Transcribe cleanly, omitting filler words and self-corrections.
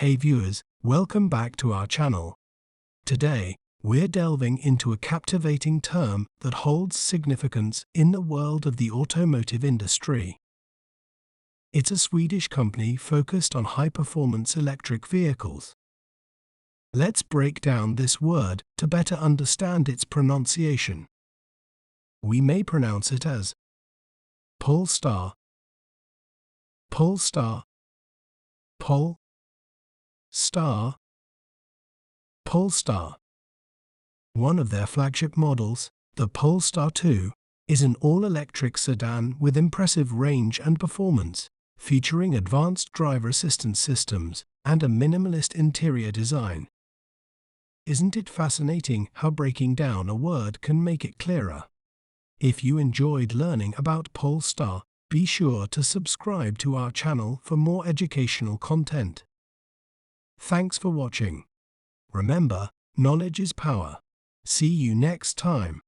Hey viewers, welcome back to our channel. Today, we're delving into a captivating term that holds significance in the world of the automotive industry. It's a Swedish company focused on high-performance electric vehicles. Let's break down this word to better understand its pronunciation. We may pronounce it as Polestar, Polestar, Polestar, Polestar. One of their flagship models, the Polestar 2, is an all-electric sedan with impressive range and performance, featuring advanced driver assistance systems and a minimalist interior design. Isn't it fascinating how breaking down a word can make it clearer? If you enjoyed learning about Polestar, be sure to subscribe to our channel for more educational content. Thanks for watching. Remember, knowledge is power. See you next time.